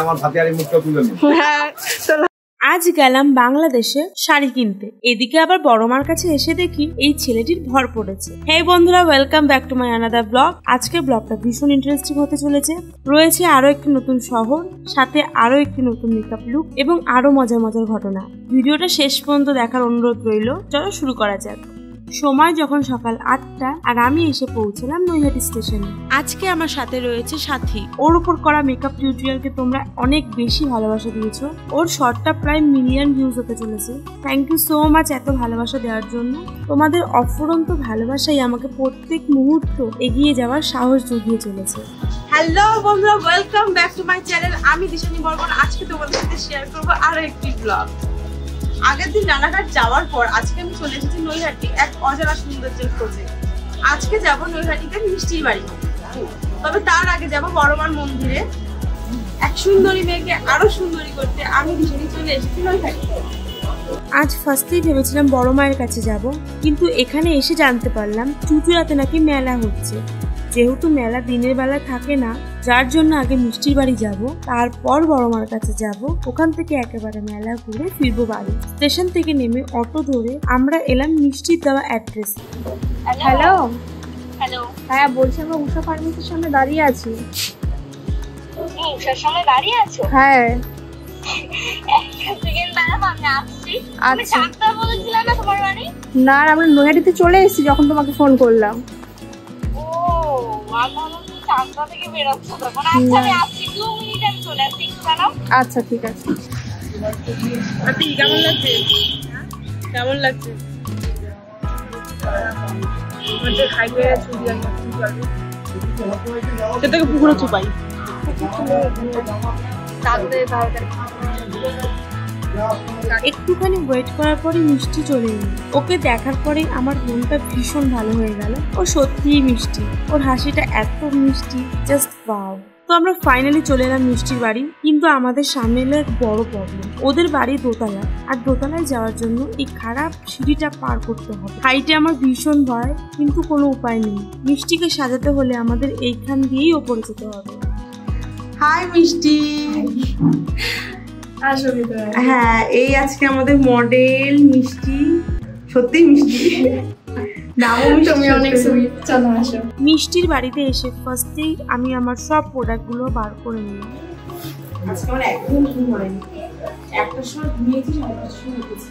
আমার ভাতিয়ারি মুখটা তুলে নি। আজ গেলাম বাংলাদেশে শাড়ি কিনতে, এদিকে আবার বড় মার কাছে এসে দেখি এই ছেলেটির ভর পড়েছে। হেই বন্ধুরা, welcome back to my another blog. আজকের ব্লগটা ভীষণ ইন্টারেস্টিং হতে চলেছে। রয়েছে আরো একটি নতুন শহর, সাথে আরো একটি নতুন মেকআপ লুক এবং আরো মজার মজার ঘটনা। ভিডিওটা শেষ পর্যন্ত দেখার অনুরোধ রইল। চলো শুরু করা যাক। সময় যখন সকাল 8টা আর আমি এসে পৌঁছলাম নৈহাটি স্টেশনে। আজকে আমার সাথে রয়েছে সাথী। ওর উপর করা মেকআপ টিউটোরিয়ালকে তোমরা অনেক বেশি ভালোবাসা দিয়েছো। ওর শর্টটা প্রায় মিলিয়ন ভিউজ হতে চলেছে। থ্যাংক ইউ সো মাচ এত ভালোবাসা দেওয়ার জন্য। তোমাদের অফুরন্ত ভালোবাসাই আমাকে প্রত্যেক মুহূর্ত এগিয়ে যাওয়ার সাহস জুগিয়ে চলেছে। হ্যালো বন্ধুরা, welcome back to my channel. আমি দিশানি বর্মন। আজকে তোমাদের সাথে শেয়ার করবো আরো একটি ব্লগ। আগের দিন রানাঘাট যাওয়ার পর আজকে আমি চলে এসেছি নৈহাটি এক অজানা সৌন্দর্যের খোঁজে। আজকে যাব নৈহাটিতে মিষ্টির বাড়ি, তবে তার আগে যাব বড়মার মন্দিরে। এক সুন্দরী মেয়েকে আরো সুন্দরী করতে আমি ভীষণই চলে এসেছি নৈহাটি। আজ ফার্স্টেই ভেবেছিলাম বড় মায়ের কাছে যাব, কিন্তু এখানে এসে জানতে পারলাম চুচুড়াতে নাকি মেলা হচ্ছে। যেহেতু মেলা দিনের বেলা থাকে না, যার জন্য আগে মিষ্টির বাড়ি যাব, তারপর বড় মার কাছে যাব। ওখান থেকে একেবারে মেলা ঘুরে ফিরবো বাড়ি। স্টেশন থেকে নেমে অটো ধরে আমরা এলাম মিষ্টির দেওয়া অ্যাড্রেস। হ্যালো হ্যালো, হ্যাঁ বলছি, আমরা উষা ফার্মেসির সামনে দাঁড়িয়ে আছি। উষার সামনে দাঁড়িয়ে আছো? হ্যাঁ। আচ্ছা, না আমরা নৈহাটিতে চলে এসেছি যখন তোমাকে ফোন করলাম। আচ্ছা ঠিক আছে। কেমন লাগছে? কেমন লাগছে? পুকুরে চুপাই একটুখানি ওয়েট করার পরে মিষ্টি চলে এলো। ওকে দেখার পরে আমার মনটা ভীষণ ভালো হয়ে গেল। ও সত্যিই মিষ্টি, ওর হাসিটা এত মিষ্টি, জাস্ট ওয়াও। তো আমরা ফাইনালি চলে এলাম মিষ্টির বাড়ি, কিন্তু আমাদের সামনে এলো এক বড় প্রবলেম। ওদের বাড়ি দোতলা, আর দোতলায় যাওয়ার জন্য এই খারাপ সিঁড়িটা পার করতে হবে। হাইটে আমার ভীষণ ভয়, কিন্তু কোনো উপায় নেই। মিষ্টিকে সাজাতে হলে আমাদের এইখান দিয়েই ওপরে যেতে হবে। হাই মিষ্টি। হ্যাঁ, এই আজকে আমাদের মডেল মিষ্টি। সত্যি মিষ্টি, মিষ্টির বাড়িতে এসে ফার্স্টেই আমি আমার সব প্রোডাক্টগুলো বার করে নিলাম। আজকে আমার একদম ঘুম হয়নি, একটার সময় ঘুমিয়েছি, 9টার সময় উঠেছি।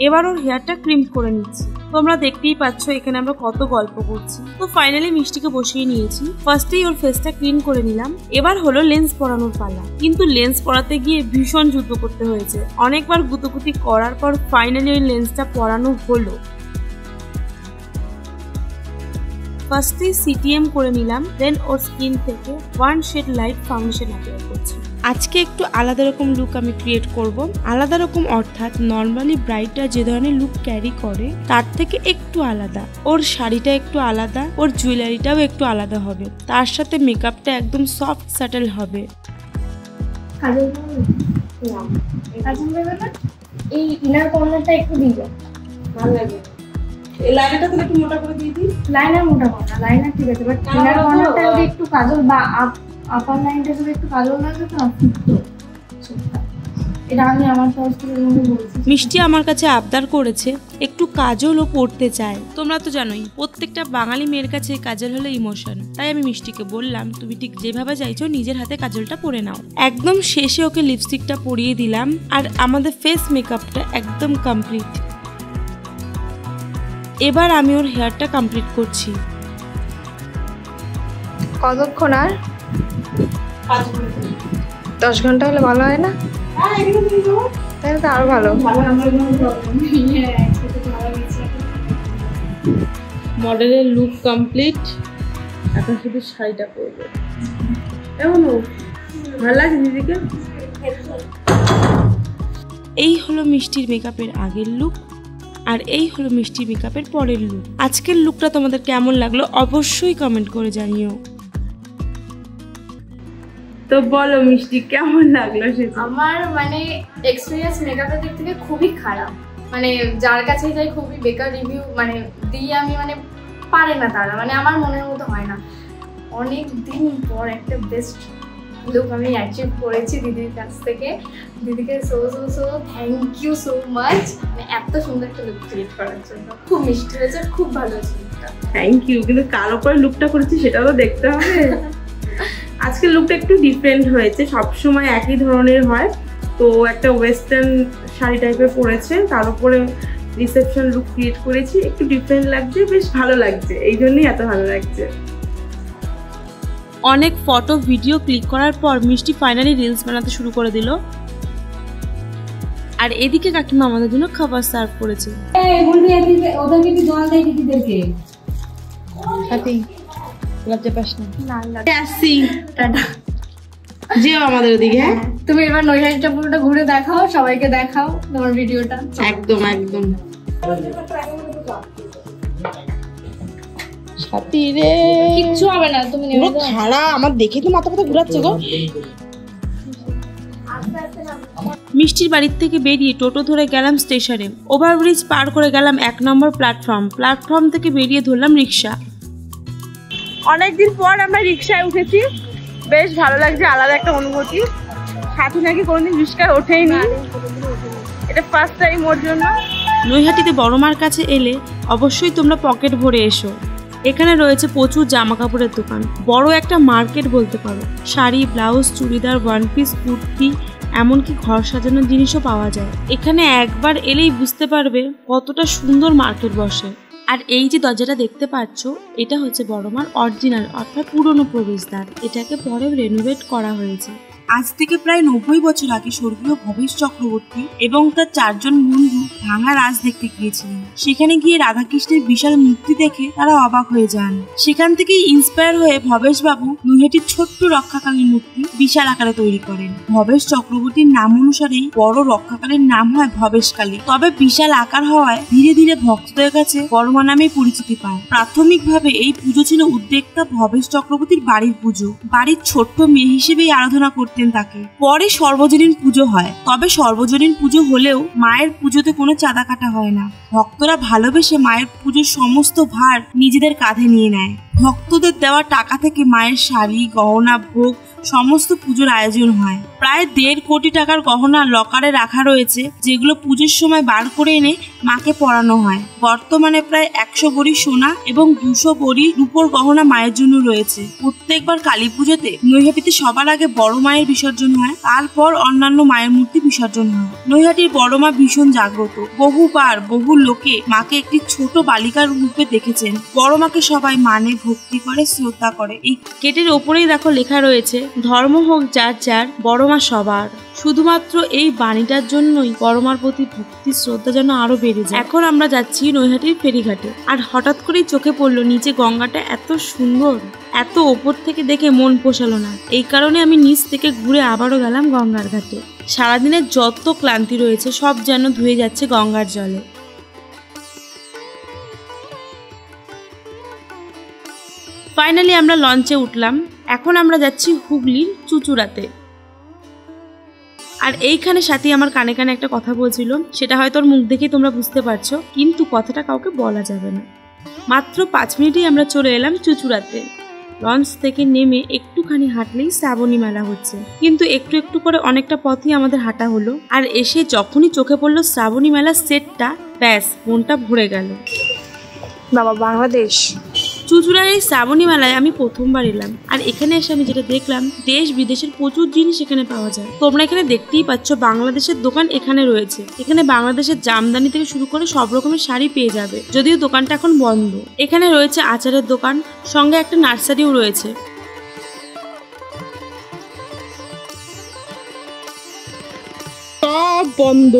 এবার ওর হেয়ারটা ক্রিম করে নিচ্ছি। তোমরা দেখতেই পাচ্ছ এখানে আমরা কত গল্প করছি। তো ফাইনালি মিষ্টিকে বসিয়ে নিয়েছি। ফার্স্টেই ওর ফেসটা ক্লিন করে নিলাম। এবার হলো লেন্স পরানোর পালা, কিন্তু লেন্স পরাতে গিয়ে ভীষণ যুদ্ধ করতে হয়েছে। অনেকবার গুতোগুতি করার পর ফাইনালি ওই লেন্সটা পরানো হলো। ফার্স্টেই সিটিএম করে নিলাম, দেন ওর স্কিন থেকে 1 শেড লাইট ফাউন্ডেশন অ্যাপ্লাই করছি। আজকে একটু আলাদা রকম লুক আমি ক্রিয়েট করব। আলাদা রকম অর্থাৎ নর্মালি ব্রাইডরা যে ধরনের লুক ক্যারি করে তার থেকে একটু আলাদা। ওর শাড়িটা একটু আলাদা, ওর জুয়েলারিটাও একটু আলাদা হবে, তার সাথে মেকআপটা একদম সফট স্যাটেল হবে। এই ইনার কর্নারটা একটু দিবে, ভালো লাগবে। এই লাইনারটা তাহলে একটু মোটা করে দিয়ে দিই। লাইনার মোটা করো না, লাইনার ঠিক আছে, বাট ইনার কর্নারটা যদি একটু কাজল বা আপার লাইনটা যদি একটু কাজল লাগে তো ফুটতো। এটা আমি আমার চয়েসের মধ্যে বলছি। মিষ্টি আমার কাছে আবদার করেছে একটু কাজলও পড়তে চায়। তোমরা তো জানোই প্রত্যেকটা বাঙালি মেয়ের কাছে কাজল হলো ইমোশন। তাই আমি মিষ্টিকে বললাম তুমি ঠিক যেভাবে চাইছো নিজের হাতে কাজলটা পরে নাও। একদম শেষে ওকে লিপস্টিকটা পরিয়ে দিলাম, আর আমাদের ফেস মেকআপটা একদম কমপ্লিট। এবার আমি ওর হেয়ারটা কমপ্লিট করছি। কতক্ষণ আর? 10 ঘন্টা হলে ভালো হয় না? তাহলে তো আরো ভালো। মডেলের লুক কমপ্লিট, এখন শুধু শাড়িটা পরবো। কেমন ভালো লাগে দিদিকে? এই হলো মিষ্টির মেকআপের আগের লুক, আর এই হলো মিষ্টির মেকআপের পরের লুক। আজকের লুকটা তোমাদের কেমন লাগলো অবশ্যই কমেন্ট করে জানিও। তো বলো মিষ্টি কেমন লাগলো? আমার মানে এক্সপেরিয়েন্স মেকআপের দিক থেকে খুবই খারাপ। মানে যার কাছে যাই খুবই বেকার রিভিউ মানে দিই আমি, মানে পারে না তারা, মানে আমার মনের মতো হয় না। অনেক দিন পর একটা বেস্ট লুক আমি অ্যাচিভ করেছি দিদির কাছ থেকে। দিদিকে so thank you so much, এত সুন্দর একটা লুক ক্রিয়েট করার জন্য। খুব মিষ্টি হয়েছে, খুব ভালো হয়েছে লুকটা। Thank you. কিন্তু কার উপরে লুকটা করেছি সেটাও তো দেখতে হবে। আজকের লুকটা একটু ডিফারেন্ট হয়েছে, সবসময় একই ধরনের হয়। তো একটা ওয়েস্টার্ন শাড়ি টাইপের পরেছে, তার উপরে রিসেপশন লুক ক্রিয়েট করেছি, একটু ডিফারেন্ট লাগছে, বেশ ভালো লাগছে, এই জন্যই এত ভালো লাগছে। অনেক ফটো ভিডিও ক্লিক করার পর মিষ্টি ফাইনালি রিলস বানাতে শুরু করে দিল। আর এদিকে কাকিমা আমাদের জন্য খাবার সার্ভ করেছে। ওদেরকে কি জল দেয় দিদিদেরকে? লজ্জা পাস না, না আসছি, টাটা। যেও আমাদের ওদিকে। হ্যাঁ, তুমি এবার নৈহাটিটা পুরোটা ঘুরে দেখাও, সবাইকে দেখাও তোমার ভিডিওটা। একদম একদম। সাথী রে, কিচ্ছু হবে না, তুমি নেমে যাও। খাড়া আমার দেখে তো মাথা ঘুরাচ্ছে গো। মিষ্টির বাড়ির থেকে বেরিয়ে টোটো ধরে গেলাম স্টেশনে। ওভারব্রিজ পার করে গেলাম 1 নম্বর প্ল্যাটফর্ম থেকে বেরিয়ে ধরলাম রিক্সা। অনেকদিন পর আমরা রিক্সায় উঠেছি, বেশ ভালো লাগছে, আলাদা একটা অনুভূতি। সাথী নাকি কোনোদিন রিক্সায় ওঠেইনি, এটা ফার্স্ট টাইম ওর জন্য। নৈহাটিতে বড় মার কাছে এলে অবশ্যই তোমরা পকেট ভরে এসো। এখানে রয়েছে প্রচুর জামা কাপড়ের দোকান, বড় একটা মার্কেট বলতে পারো। Sari, blouse, churidar, one piece, kurti, এমনকি ঘর সাজানোর জিনিসও পাওয়া যায়। এখানে একবার এলেই বুঝতে পারবে কতটা সুন্দর মার্কেট বসে। আর এই যে দরজাটা দেখতে পাচ্ছ, এটা হচ্ছে বড়মার অরিজিনাল অর্থাৎ পুরনো প্রবেশদ্বার। এটাকে পরে রেনোভেট করা হয়েছে। আজ থেকে প্রায় 90 বছর আগে স্বর্গীয় ভবেশ চক্রবর্তী এবং তার 4 জন বন্ধু ভাঙা রাজ দেখতে গিয়েছিলেন। সেখানে গিয়ে রাধাকৃষ্ণের বিশাল মূর্তি দেখে তারা অবাক হয়ে যান। সেখান থেকেই ইন্সপায়ার হয়ে ভবেশ বাবু নৈহাটির ছোট্ট রক্ষাকালীর মূর্তি বিশাল আকারে তৈরি করেন। ভবেশ চক্রবর্তীর নাম অনুসারেই বড় রক্ষাকালীর নাম হয় ভবেশকালী। তবে বিশাল আকার হওয়ায় ধীরে ধীরে ভক্তদের কাছে বড়মা নামে পরিচিতি পায়। প্রাথমিকভাবে এই পুজো ছিল উদ্যোক্তা ভবেশ চক্রবর্তীর বাড়ির পুজো। বাড়ির ছোট্ট মেয়ে হিসেবেই আরাধনা করতেন তাকে। পরে সর্বজনীন পুজো হয়। তবে সর্বজনীন পুজো হলেও মায়ের পুজোতে কোনো চাঁদা কাটা হয় না। ভক্তরা ভালোবেসে মায়ের পুজোর সমস্ত ভার নিজেদের কাঁধে নিয়ে নেয়। ভক্তদের দেওয়া টাকা থেকে মায়ের শাড়ি, গহনা, ভোগ সমস্ত পুজোর আয়োজন হয়। প্রায় 1.5 কোটি টাকার গহনা লকারে রাখা রয়েছে, যেগুলো পুজোর সময় বার করে এনে মাকে পরানো হয়। বর্তমানে প্রায় 100 ভরি সোনা এবং 200 ভরি রূপোর গহনা মায়ের জন্য রয়েছে। প্রত্যেকবার কালী পুজোতে নৈহাটিতে সবার আগে বড় মায়ের বিসর্জন হয়, তারপর অন্যান্য মায়ের মূর্তি বিসর্জন হয়। নৈহাটির বড় মা ভীষণ জাগ্রত। বহুবার বহু লোকে মাকে একটি ছোট বালিকার রূপে দেখেছেন। বড় মাকে সবাই মানে, ভক্তি করে, শ্রদ্ধা করে। এই গেটের ওপরেই দেখো লেখা রয়েছে, ধর্ম হোক যার যার, বড় মা সবার। শুধুমাত্র এই বাণীটার জন্যই বড় মার প্রতি ভক্তি শ্রদ্ধা যেন আরো বেড়ে যায়। এখন আমরা যাচ্ছি নৈহাটির ফেরিঘাটে, আর হঠাৎ করেই চোখে পড়লো নিচে গঙ্গাটা এত সুন্দর। এত ওপর থেকে দেখে মন পোষালো না, এই কারণে আমি নিচ থেকে ঘুরে আবারও গেলাম গঙ্গার ঘাটে। সারাদিনের যত ক্লান্তি রয়েছে সব যেন ধুয়ে যাচ্ছে গঙ্গার জলে। ফাইনালি আমরা লঞ্চে উঠলাম। এখন আমরা যাচ্ছি হুগলির চুঁচুড়াতে। আর এইখানে সাথী আমার কানে কানে একটা কথা বলছিল, সেটা হয়তো ওর মুখ দেখেই তোমরা বুঝতে পারছো, কিন্তু কথাটা কাউকে বলা যাবে না। মাত্র 5 মিনিটেই আমরা চলে এলাম চুঁচুড়াতে। লঞ্চ থেকে নেমে একটুখানি হাঁটলেই শ্রাবণী মেলা হচ্ছে, কিন্তু একটু একটু করে অনেকটা পথই আমাদের হাঁটা হলো। আর এসে যখনই চোখে পড়লো শ্রাবণী মেলার সেটটা, ব্যাস মনটা ভরে গেল। বাবা বাংলাদেশ চুঁচুড়ার এই শ্রাবণী মেলায় আমি প্রথমবার এলাম। আর এখানে এসে আমি যেটা দেখলাম, দেশ বিদেশের প্রচুর জিনিস এখানে পাওয়া যায়। তোমরা এখানে দেখতেই পাচ্ছ বাংলাদেশের দোকান এখানে রয়েছে। এখানে বাংলাদেশের জামদানি থেকে শুরু করে সব রকমের শাড়ি পেয়ে যাবে, যদিও দোকানটা এখন বন্ধ। এখানে রয়েছে আচারের দোকান, সঙ্গে একটা নার্সারিও রয়েছে। বন্ধ,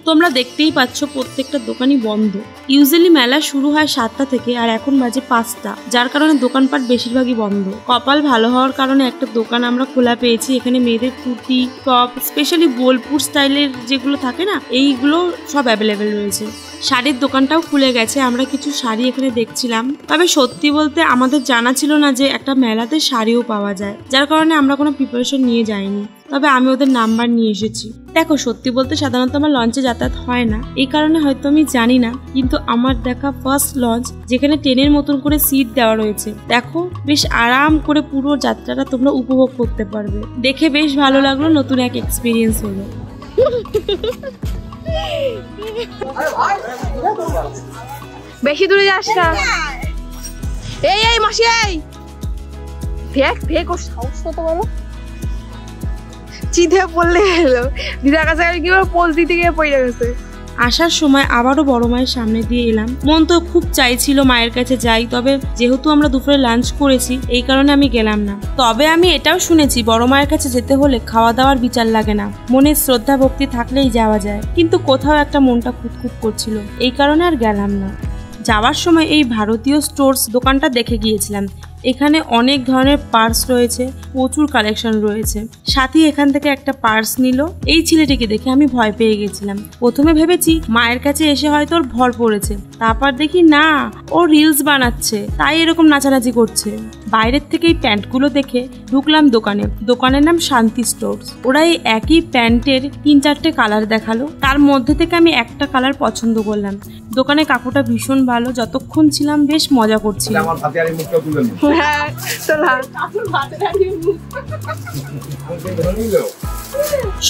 তোমরা দেখতেই পাচ্ছ প্রত্যেকটা দোকানই বন্ধ। ইউজুয়ালি মেলা শুরু হয় 7টা থেকে, আর এখন বাজে 5টা, যার কারণে দোকানপাট বেশিরভাগই বন্ধ। কপাল ভালো হওয়ার কারণে একটা দোকান আমরা খোলা পেয়েছি। এখানে মেয়েদের কুর্তি, টপ, স্পেশালি বোলপুর স্টাইলের যেগুলো থাকে না, এইগুলো সব অ্যাভেলেবেল রয়েছে। শাড়ির দোকানটাও খুলে গেছে। আমরা কিছু শাড়ি এখানে দেখছিলাম, তবে সত্যি বলতে আমাদের জানা ছিল না যে একটা মেলাতে শাড়িও পাওয়া যায়, যার কারণে আমরা কোনো প্রিপারেশন নিয়ে যাইনি। তবে আমি ওদের নাম্বার নিয়ে এসেছি। দেখো সত্যি বলতে সাধারণত আমার লঞ্চে যাতায়াত হয় না, এই কারণে হয়তো আমি জানি না, কিন্তু আমার দেখা ফার্স্ট লঞ্চ যেখানে ট্রেনের মতন করে সিট দেওয়া রয়েছে। দেখো বেশ আরাম করে পুরো যাত্রাটা তোমরা উপভোগ করতে পারবে। দেখে বেশ ভালো লাগলো, নতুন এক এক্সপিরিয়েন্স হলো। বেশি দূরে যাস না। এই মাসি এই ফেক ওর সাহস কত বলো, চিঠে পড়লে গেল দিদার কাছে কি পোজ দিতে গিয়ে পড়ে গেছে। আসার সময় আবারও বড় মায়ের সামনে দিয়ে এলাম। মন তো খুব চাইছিল মায়ের কাছে যাই, তবে যেহেতু আমরা দুপুরে লাঞ্চ করেছি এই কারণে আমি গেলাম না। তবে আমি এটাও শুনেছি বড় মায়ের কাছে যেতে হলে খাওয়া দাওয়ার বিচার লাগে না, মনে শ্রদ্ধা ভক্তি থাকলেই যাওয়া যায়। কিন্তু কোথাও একটা মনটা খুঁতখুত করছিল, এই কারণে আর গেলাম না। যাওয়ার সময় এই ভারতীয় স্টোর্স দোকানটা দেখে গিয়েছিলাম। এখানে অনেক ধরনের পার্স রয়েছে, প্রচুর কালেকশন রয়েছে। সাথী এখান থেকে একটা পার্স নিল। এই ছেলেটিকে দেখে আমি ভয় পেয়ে গেছিলাম। প্রথমে ভেবেছি মায়ের কাছে এসে হয়তো ওর ভর পড়েছে, তারপর দেখি না, ও রিলস বানাচ্ছে, তাই এরকম নাচানাচি করছে। বাইরের থেকে এই প্যান্টগুলো দেখে ঢুকলাম দোকানে। দোকানের নাম শান্তি স্টোর্স। ওরা এই একই প্যান্টের 3-4টে কালার দেখালো, তার মধ্যে থেকে আমি একটা কালার পছন্দ করলাম। দোকানে কাকুটা ভীষণ ভালো, যতক্ষণ ছিলাম বেশ মজা করছিলাম।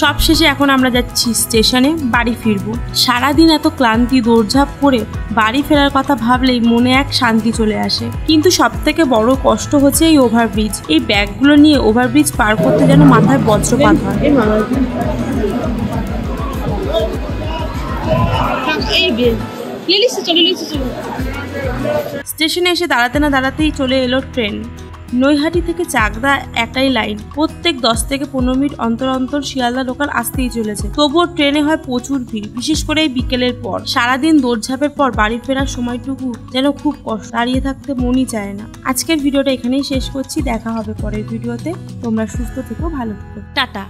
সব শেষে এখন আমরা যাচ্ছি স্টেশনে, বাড়ি ফিরবো। সারাদিন এত ক্লান্তি দৌড়ঝাঁপ করে বাড়ি ফেরার কথা ভাবলেই মনে এক শান্তি চলে আসে। কিন্তু সব থেকে বড় কষ্ট হচ্ছে এই ওভারব্রিজ। এই ব্যাগগুলো নিয়ে ওভারব্রিজ পার করতে যেন মাথায় বজ্রপাত হয়। স্টেশনে এসে দাঁড়াতে না দাঁড়াতেই চলে এলো ট্রেন। নৈহাটি থেকে চাকদা একটাই লাইন, প্রত্যেক 10 থেকে 15 মিনিট অন্তর অন্তর শিয়ালদা লোকাল আসতেই চলেছে। তবুও ট্রেনে হয় প্রচুর ভিড়, বিশেষ করে এই বিকেলের পর। সারাদিন দৌড়ঝাঁপের পর বাড়ি ফেরার সময়টুকু যেন খুব কষ্ট, দাঁড়িয়ে থাকতে মনই চায় না। আজকের ভিডিওটা এখানেই শেষ করছি, দেখা হবে পরের ভিডিওতে। তোমরা সুস্থ থেকো, ভালো থেকো, টাটা।